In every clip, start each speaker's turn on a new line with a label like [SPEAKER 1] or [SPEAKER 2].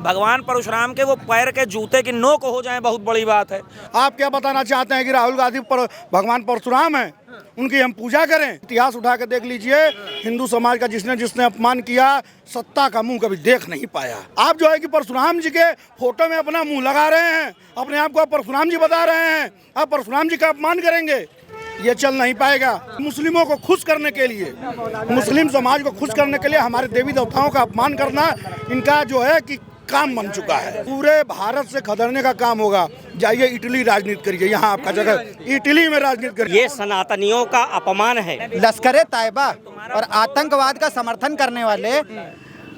[SPEAKER 1] भगवान परशुराम के वो पैर के जूते की नोक हो जाए बहुत बड़ी बात है।
[SPEAKER 2] आप क्या बताना चाहते हैं कि राहुल गांधी पर भगवान परशुराम है, उनकी हम पूजा करें? इतिहास उठा के देख लीजिए, हिंदू समाज का जिसने अपमान किया सत्ता का मुंह कभी देख नहीं पाया। आप जो है कि परशुराम जी के फोटो में अपना मुंह लगा रहे हैं, अपने आप को परशुराम जी बता रहे हैं, आप परशुराम जी का अपमान करेंगे, ये चल नहीं पाएगा। मुस्लिमों को खुश करने के लिए, मुस्लिम समाज को खुश करने के लिए हमारे देवी देवताओं का अपमान करना इनका जो है कि काम बन चुका है। पूरे भारत से खदेड़ने का काम होगा। जाइए इटली राजनीति करिए, यहाँ आपका जगह, इटली में राजनीति करिए।
[SPEAKER 1] ये सनातनियों का अपमान है।
[SPEAKER 3] लश्कर तैयबा और आतंकवाद का समर्थन करने वाले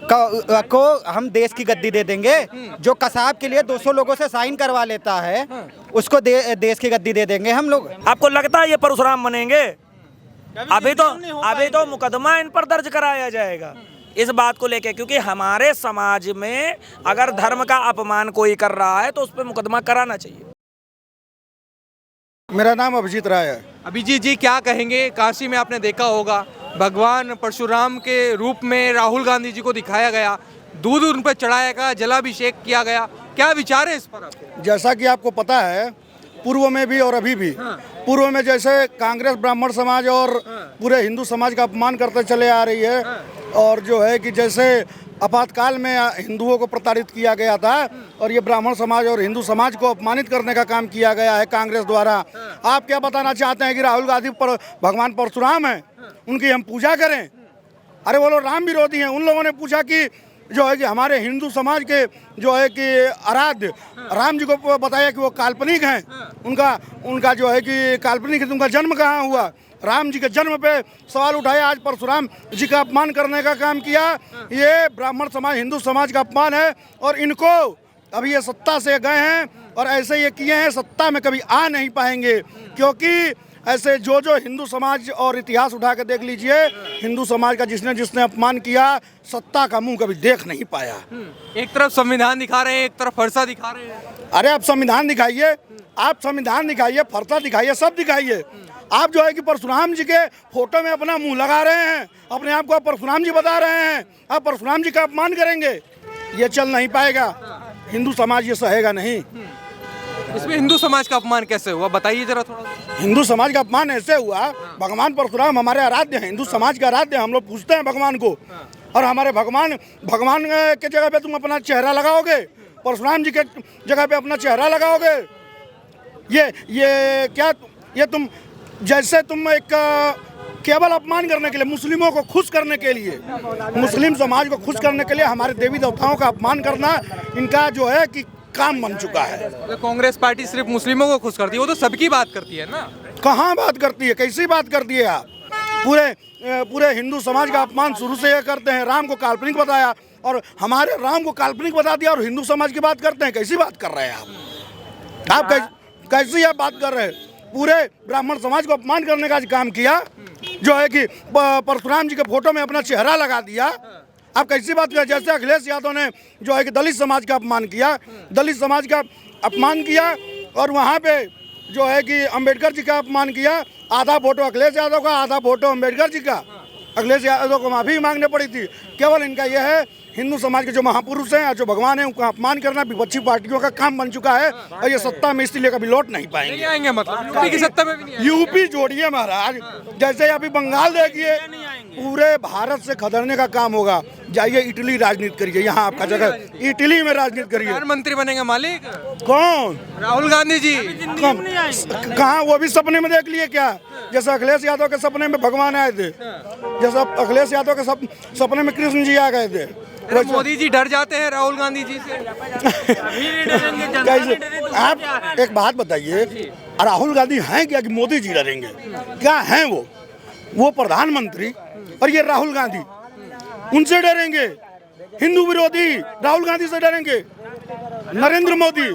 [SPEAKER 3] को हम देश की गद्दी दे देंगे। जो कसाब के लिए 200 लोगों से साइन करवा लेता है उसको देश की गद्दी दे देंगे हम लोग।
[SPEAKER 1] आपको लगता है ये परशुराम बनेंगे? अभी तो मुकदमा इन पर दर्ज कराया जाएगा इस बात को लेके, क्योंकि हमारे समाज में अगर धर्म का अपमान कोई कर रहा है तो उस पर मुकदमा कराना चाहिए।
[SPEAKER 2] मेरा नाम अभिजीत राय है।
[SPEAKER 4] अभिजीत जी, क्या कहेंगे? काशी में आपने देखा होगा भगवान परशुराम के रूप में राहुल गांधी जी को दिखाया गया, दूध उन पर चढ़ाया गया, जलाभिषेक किया गया। क्या विचार है इस पर आपके?
[SPEAKER 2] जैसा कि आपको पता है, पूर्व में भी और अभी भी, पूर्व में जैसे कांग्रेस ब्राह्मण समाज और पूरे हिंदू समाज का अपमान करते चले आ रही है, और जो है कि जैसे आपातकाल में हिंदुओं को प्रताड़ित किया गया था और ये ब्राह्मण समाज और हिंदू समाज को अपमानित करने का काम किया गया है कांग्रेस द्वारा। आप क्या बताना चाहते हैं कि राहुल गांधी पर भगवान परशुराम है, उनकी हम पूजा करें? अरे वो लोग राम विरोधी हैं। उन लोगों ने पूछा कि जो है कि हमारे हिंदू समाज के जो है कि आराध्य राम जी को बताया कि वो काल्पनिक हैं, उनका जो है कि काल्पनिक है, उनका जन्म कहाँ हुआ? राम जी के जन्म पे सवाल उठाया, आज परशुराम जी का अपमान करने का काम किया। ये ब्राह्मण समाज, हिंदू समाज का अपमान है, और इनको अभी ये सत्ता से गए हैं और ऐसे ये किए हैं, सत्ता में कभी आ नहीं पाएंगे, क्योंकि ऐसे जो हिंदू समाज और इतिहास उठा के देख लीजिए, हिंदू समाज का जिसने अपमान किया सत्ता का मुंह कभी देख नहीं पाया।
[SPEAKER 4] एक तरफ संविधान दिखा रहे हैं, एक तरफ फरसा दिखा रहे हैं।
[SPEAKER 2] अरे आप संविधान दिखाइए, फरसा दिखाइए, सब दिखाइए। आप जो है कि परशुराम जी के फोटो में अपना मुंह लगा रहे हैं, अपने आप को परशुराम जी बता रहे हैं, आप परशुराम जी का अपमान करेंगे, ये चल नहीं पाएगा। हिंदू समाज ये सहेगा नहीं।
[SPEAKER 4] इसमें हिंदू समाज का अपमान कैसे हुआ, बताइए जरा थोड़ा।
[SPEAKER 2] हिंदू समाज का अपमान ऐसे हुआ, भगवान परशुराम हमारे आराध्य हैं, हिंदू समाज के आराध्य हैं। हम लोग पूछते हैं भगवान को, और हमारे भगवान के जगह पे तुम अपना चेहरा लगाओगे, परशुराम जी के जगह पे अपना चेहरा लगाओगे? ये क्या, ये जैसे तुम एक केवल अपमान करने के लिए, मुस्लिमों को खुश करने के लिए, मुस्लिम समाज को खुश करने के लिए हमारे देवी देवताओं का अपमान करना इनका जो है कि काम बन चुका है।
[SPEAKER 4] तो कांग्रेस पार्टी सिर्फ मुस्लिमों को खुश करती है, वो तो सबकी बात करती है ना।
[SPEAKER 2] कहाँ बात करती है, कैसी बात करती है आप? पूरे हिंदू समाज का अपमान शुरू से ये करते हैं। राम को काल्पनिक बताया और हमारे राम को काल्पनिक बता दिया, और हिंदू समाज की बात करते हैं। कैसी बात कर रहे हैं आप? कैसी आप बात कर रहे हैं? पूरे ब्राह्मण समाज को अपमान करने का काम किया, जो है कि परशुराम जी के फोटो में अपना चेहरा लगा दिया। आप कैसी बात कर? जैसे अखिलेश यादव ने जो है कि दलित समाज का अपमान किया, और वहाँ पे जो है कि अंबेडकर जी का अपमान किया। आधा फोटो अखिलेश यादव का, आधा फोटो अंबेडकर जी का। अखिलेश यादव को माफी मांगनी पड़ी थी। केवल इनका यह है, हिंदू समाज के जो महापुरुष हैं, जो भगवान हैं, उनका अपमान करना विपक्षी पार्टियों का काम बन चुका है, और ये सत्ता में इसलिए कभी लौट नहीं पाएंगे।
[SPEAKER 4] नहीं आएंगे, मतलब यूपी की सत्ता में भी नहीं आएंगे।
[SPEAKER 2] यूपी जोड़िए महाराज, जैसे अभी बंगाल देखिए, पूरे भारत से खदेड़ने का काम होगा। जाइए इटली राजनीति करिए, यहाँ आपका जगह, इटली में राजनीति करिए।
[SPEAKER 4] प्रधानमंत्री बनेंगे मालिक
[SPEAKER 2] कौन?
[SPEAKER 4] राहुल गांधी जी।
[SPEAKER 2] कहाँ? वो भी सपने में देख लिए क्या? जैसे अखिलेश यादव के सपने में भगवान आए थे, जैसे अखिलेश यादव के सपने में कृष्ण जी आ गए थे।
[SPEAKER 4] मोदी जी डर जाते हैं राहुल गांधी जी से।
[SPEAKER 2] कैसे? आप एक बात बताइए, राहुल गांधी हैं क्या कि मोदी जी डरेंगे? क्या हैं वो प्रधानमंत्री, और ये राहुल गांधी, उनसे डरेंगे? हिंदू विरोधी राहुल गांधी से डरेंगे? नरेंद्र मोदी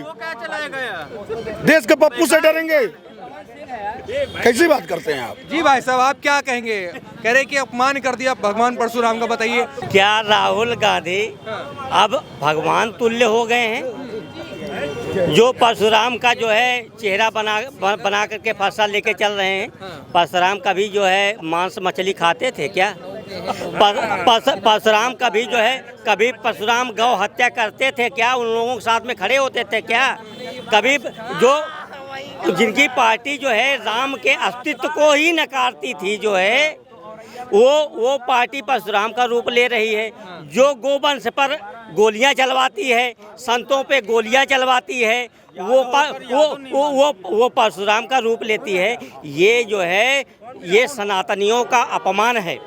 [SPEAKER 2] देश के पप्पू से डरेंगे? कैसी बात करते हैं आप?
[SPEAKER 4] जी भाई साहब, आप क्या कहेंगे? कह रहे कि अपमान कर दिया भगवान परशुराम का, बताइए।
[SPEAKER 5] क्या राहुल गांधी अब भगवान तुल्य हो गए हैं? जो परशुराम का जो है चेहरा बना करके फरसा लेके चल रहे हैं। परशुराम कभी जो है मांस मछली खाते थे क्या? परशुराम कभी जो है, कभी परशुराम गौ हत्या करते थे क्या? उन लोगों के साथ में खड़े होते थे क्या? कभी जो जिनकी पार्टी जो है राम के अस्तित्व को ही नकारती थी जो है, वो पार्टी परशुराम का रूप ले रही है। जो गोवंश पर गोलियां चलवाती है, संतों पे गोलियां चलवाती है, वो परशुराम का रूप लेती है। ये जो है ये सनातनियों का अपमान है,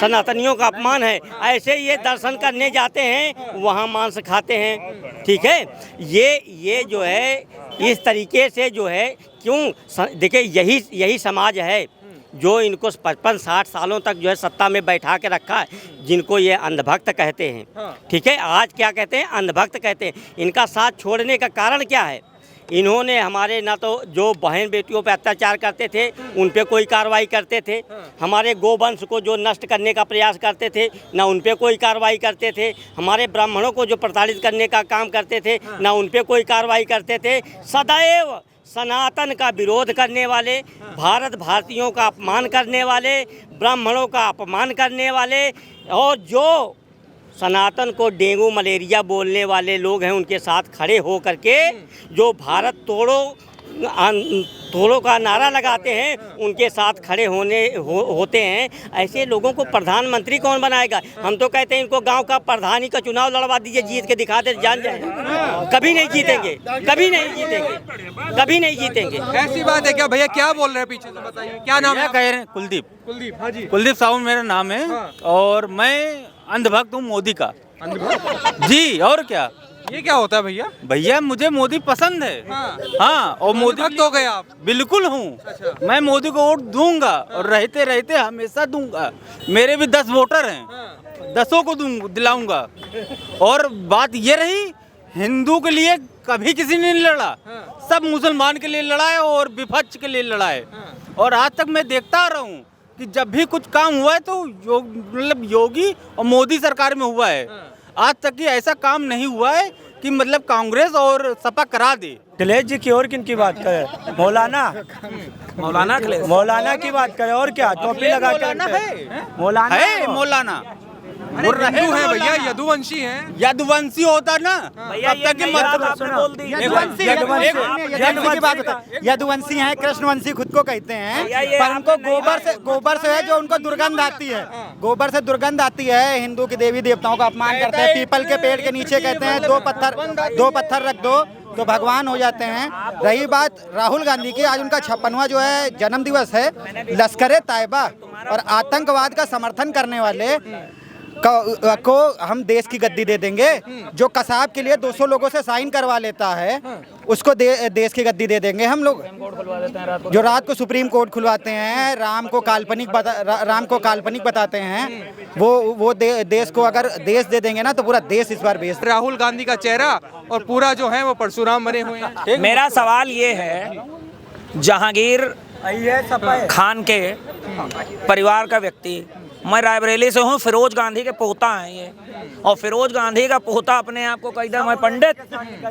[SPEAKER 5] सनातनियों का अपमान है। ऐसे ये दर्शन करने जाते हैं, वहाँ मांस खाते हैं, ठीक है। ये जो है इस तरीके से जो है क्यों? देखिए यही समाज है जो इनको 55-60 सालों तक जो है सत्ता में बैठा के रखा है, जिनको ये अंधभक्त कहते हैं, ठीक है। आज क्या कहते हैं? अंधभक्त कहते हैं। इनका साथ छोड़ने का कारण क्या है? इन्होंने हमारे ना तो जो बहन बेटियों पे अत्याचार करते थे उन पे कोई कार्रवाई करते थे, हमारे गोवंश को जो नष्ट करने का प्रयास करते थे ना उन पे कोई कार्रवाई करते थे, हमारे ब्राह्मणों को जो प्रताड़ित करने का काम करते थे ना उन पे कोई कार्रवाई करते थे। सदैव सनातन का विरोध करने वाले, भारतीयों का अपमान करने वाले, ब्राह्मणों का अपमान करने वाले और जो सनातन को डेंगू मलेरिया बोलने वाले लोग हैं उनके साथ खड़े हो करके जो भारत तोड़ो का नारा लगाते हैं उनके साथ खड़े होते हैं। ऐसे लोगों को प्रधानमंत्री कौन बनाएगा? हम तो कहते हैं इनको गांव का प्रधानी का चुनाव लड़वा दीजिए, जीत के दिखा दे, जान जाए। कभी नहीं जीतेंगे, कभी नहीं जीतेंगे, कभी नहीं जीतेंगे।
[SPEAKER 4] ऐसी बात है क्या भैया? क्या बोल रहे हैं पीछे से बताइए, क्या नाम है?
[SPEAKER 6] कह रहे हैं कुलदीप।
[SPEAKER 4] कुलदीप, हाँ जी।
[SPEAKER 6] कुलदीप साहू मेरा नाम है।
[SPEAKER 4] हाँ।
[SPEAKER 6] और मैं अंधभक्त हूँ मोदी का। जी, और क्या?
[SPEAKER 4] ये क्या होता है भैया?
[SPEAKER 6] भैया मुझे मोदी पसंद है। हाँ, और मोदी
[SPEAKER 4] भक्त हो गए आप?
[SPEAKER 6] बिल्कुल हूँ। मैं मोदी को वोट दूंगा और रहते रहते हमेशा दूंगा। मेरे भी 10 वोटर हैं, 10 को दिलाऊंगा। और बात ये रही, हिंदू के लिए कभी किसी ने नहीं लड़ा, सब मुसलमान के लिए लड़ा है और विपक्ष के लिए लड़ा है। और आज तक मैं देखता आ रहा हूँ कि जब भी कुछ काम हुआ है तो मतलब योगी और मोदी सरकार में हुआ है। आज तक की ऐसा काम नहीं हुआ है कि मतलब कांग्रेस और सपा करा दे।
[SPEAKER 1] अखिलेश जी की और किन की बात करें? मौलाना अखिलेश मौलाना की बात करें और क्या? टोपी लगा के मौलाना
[SPEAKER 6] है, मौलाना
[SPEAKER 4] हिंदू है भैया, यदुवंशी हैं।
[SPEAKER 6] यदुवंशी होता ना
[SPEAKER 1] तब तक की आपने बोल दी।
[SPEAKER 3] यदुवंशी हैं, कृष्णवंशी खुद को कहते हैं, पर उनको गोबर से है जो उनको दुर्गंध आती है, गोबर से दुर्गंध आती है। हिंदू के देवी देवताओं का अपमान करते हैं, पीपल के पेड़ के नीचे कहते हैं 2 पत्थर रख दो तो भगवान हो जाते हैं। रही बात राहुल गांधी की, आज उनका 56वां जो है जन्म दिवस है। लश्कर तैयबा और आतंकवाद का समर्थन करने वाले को हम देश की गद्दी दे देंगे। जो कसाब के लिए 200 लोगों से साइन करवा लेता है उसको देश की गद्दी दे देंगे हम लोग। जो रात को सुप्रीम कोर्ट खुलवाते हैं, राम को काल्पनिक बताते हैं, वो देश को अगर देश दे देंगे ना तो पूरा देश इस बार बेच।
[SPEAKER 4] राहुल गांधी का चेहरा और पूरा जो है वो परशुराम बने हुए हैं।
[SPEAKER 1] मेरा सवाल ये है, जहांगीर खान के परिवार का व्यक्ति, मैं रायबरेली से हूँ, फिरोज गांधी के पोता हैं ये, और फिरोज गांधी का पोता अपने आप को कहता है मैं पंडित,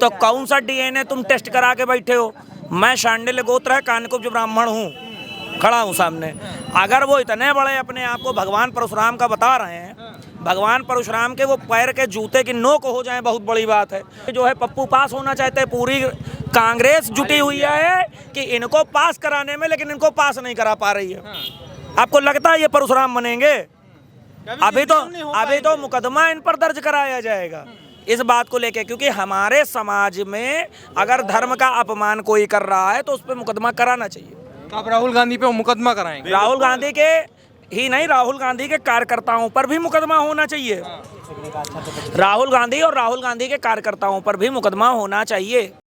[SPEAKER 1] तो कौन सा डीएनए तुम टेस्ट करा के बैठे हो? मैं शांडिल्य गोत्र कानकुब्ज ब्राह्मण हूँ, खड़ा हूँ सामने। अगर वो इतने बड़े अपने आप को भगवान परशुराम का बता रहे हैं, भगवान परशुराम के वो पैर के जूते की नोक हो जाए बहुत बड़ी बात है। जो है पप्पू पास होना चाहते हैं, पूरी कांग्रेस जुटी हुई है कि इनको पास कराने में, लेकिन इनको पास नहीं करा पा रही है। आपको लगता है ये परशुराम बनेंगे? अभी तो मुकदमा इन पर दर्ज कराया जाएगा इस बात को लेके, क्योंकि हमारे समाज में अगर धर्म का अपमान कोई कर रहा है तो उस पर मुकदमा कराना चाहिए।
[SPEAKER 4] तो आप राहुल गांधी पे मुकदमा कराएंगे?
[SPEAKER 1] राहुल गांधी के ही नहीं, राहुल गांधी के कार्यकर्ताओं पर भी मुकदमा होना चाहिए। राहुल गांधी और राहुल गांधी के कार्यकर्ताओं पर भी मुकदमा होना चाहिए।